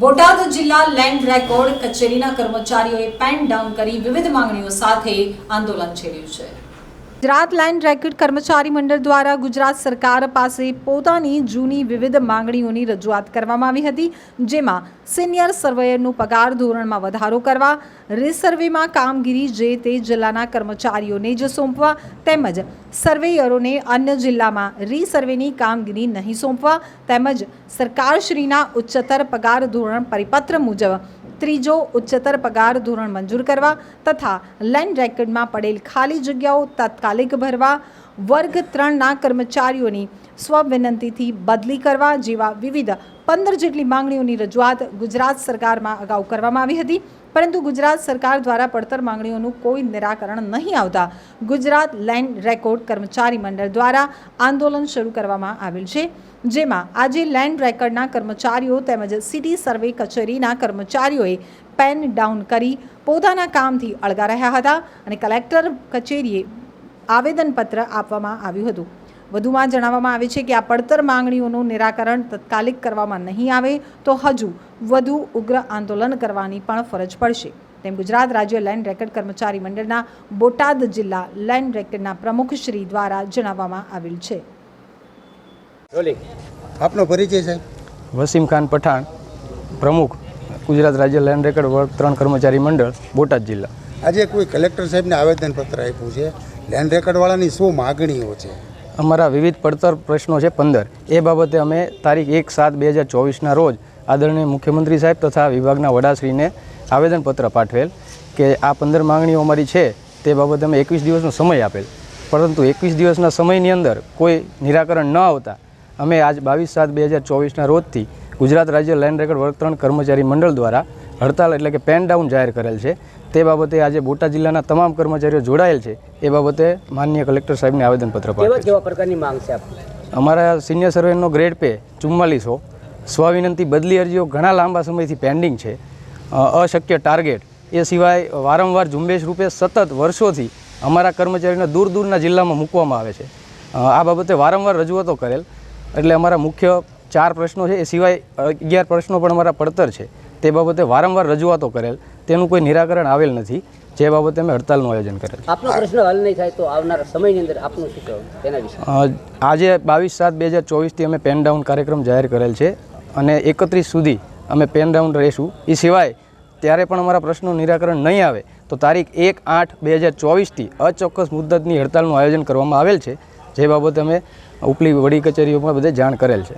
બોટાદ જિલ્લા land record કચેરીના કર્મચારીઓએ પેન ડાઉન કરી વિવિધ માંગણીઓ સાથે આંદોલન છેડ્યું છે। ગુજરાત લેન્ડ રેકોર્ડ કર્મચારી મંડળ દ્વારા ગુજરાત સરકાર પાસે પોતાની જૂની વિવિધ માંગણીઓની રજૂઆત કરવામાં આવી હતી, જેમાં સિનિયર સર્વેયરનું પગાર ધોરણમાં વધારો કરવા, રીસર્વેમાં કામગીરી જે તે જિલ્લાના કર્મચારીઓને જ સોંપવા તેમજ સર્વેયરોને અન્ય જિલ્લામાં રીસર્વેની કામગીરી નહીં સોંપવા તેમજ સરકારશ્રીના ઉચ્ચતર પગાર ધોરણ પરિપત્ર મુજબ ત્રીજો ઉચ્ચતર પગાર ધોરણ મંજૂર કરવા તથા લેન્ડ રેકોર્ડમાં પડેલ ખાલી જગ્યાઓ તાત્કાલિક ભરવા, વર્ગ 3ના કર્મચારીઓની સ્વવિનંતીથી બદલી કરવા જેવા વિવિધ 15 જેટલી માંગણીઓની રજૂઆત ગુજરાત સરકારમાં અગાઉ કરવામાં આવી હતી, પરંતુ ગુજરાત સરકાર દ્વારા પડતર માંગણીઓનું કોઈ નિરાકરણ નહીં આવતા ગુજરાત લેન્ડ રેકોર્ડ કર્મચારી મંડળ દ્વારા આંદોલન શરૂ કરવામાં આવેલ છે, જેમાં આજે લેન્ડ રેકોર્ડના કર્મચારીઓ તેમજ સિટી સર્વે કચેરીના કર્મચારીઓએ પેન ડાઉન કરી પોતાના કામથી અળગા રહ્યા હતા અને કલેક્ટર કચેરીએ આવેદનપત્ર આપવામાં આવ્યું હતું। વધુમાં જણાવવામાં આવે છે કે આ પડતર માંગણીઓનું નિરાકરણ તાત્કાલિક કરવામાં નહીં આવે તો હજુ વધુ ઉગ્ર આંદોલન કરવાની પણ ફરજ પડશે, તેમ ગુજરાત રાજ્ય લેન્ડ રેકોર્ડ કર્મચારી મંડળના બોટાદ જિલ્લા લેન્ડ રેકોર્ડના પ્રમુખ શ્રી દ્વારા જણાવવામાં આવેલ છે। આપનો પરિચય સાહેબ? વસીમ ખાન પઠાણ, પ્રમુખ ગુજરાત રાજ્ય લેન્ડ રેકોર્ડ વર્ગ 3 કર્મચારી મંડળ બોટાદ જિલ્લા। આજે કોઈ કલેક્ટર સાહેબને આવેદનપત્ર આપ્યું છે, લેન્ડ રેકોર્ડવાળાની શું માગણીઓ છે? અમારા વિવિધ પડતર પ્રશ્નો છે 15, એ બાબતે અમે તારીખ 1/7/2024ના રોજ આદરણીય મુખ્યમંત્રી સાહેબ તથા વિભાગના વડાશ્રીને આવેદનપત્ર પાઠવેલ કે આ 15 માંગણીઓ અમારી છે તે બાબતે અમે 21 દિવસનો સમય આપેલ, પરંતુ 21 દિવસના સમયની અંદર કોઈ નિરાકરણ ન આવતા અમે આજ 22/7/2024ના રોજથી ગુજરાત રાજ્ય લેન્ડ રેકોર્ડ વર્ગ 3 કર્મચારી મંડળ દ્વારા હડતાલ એટલે કે પેન ડાઉન જાહેર કરેલ છે। તે બાબતે આજે બોટાદ જિલ્લાના તમામ કર્મચારીઓ જોડાયેલ છે, એ બાબતે માનનીય કલેક્ટર સાહેબને આવેદનપત્ર પાઠવેલ। કેવા પ્રકારની માંગ છે આપની? અમારા સિનિયર સર્વેનો ગ્રેડ પે 4400, સ્વવિનંતી બદલી અરજીઓ ઘણા લાંબા સમયથી પેન્ડિંગ છે, અશક્ય ટાર્ગેટ, એ સિવાય વારંવાર ઝુંબેશ રૂપે સતત વર્ષોથી અમારા કર્મચારીઓને દૂર દૂરના જિલ્લામાં મૂકવામાં આવે છે। આ બાબતે વારંવાર રજૂઆતો કરેલ, એટલે અમારા મુખ્ય 4 પ્રશ્નો છે, એ સિવાય 11 પ્રશ્નો પણ અમારા પડતર છે, તે બાબતે વારંવાર રજૂઆતો કરેલ, તેનું કોઈ નિરાકરણ આવેલ નથી, જે બાબતે અમે હડતાલનું આયોજન કરેલ। આપનો પ્રશ્ન હલ નહીં થાય તો આવનારા સમયની અંદર આપનું શું કહેવું તેના વિશે? આજે 22/7/2024થી અમે પેન ડાઉન કાર્યક્રમ જાહેર કરેલ છે અને 31 સુધી અમે પેન ડાઉન રહીશું। એ સિવાય ત્યારે પણ અમારા પ્રશ્નનું નિરાકરણ નહીં આવે તો તારીખ 1/8/2024થી અચોક્કસ મુદ્દતની હડતાલનું આયોજન કરવામાં આવેલ છે, જે બાબતે અમે ઉપલી વડી કચેરીઓમાં બધે જાણ કરેલ છે।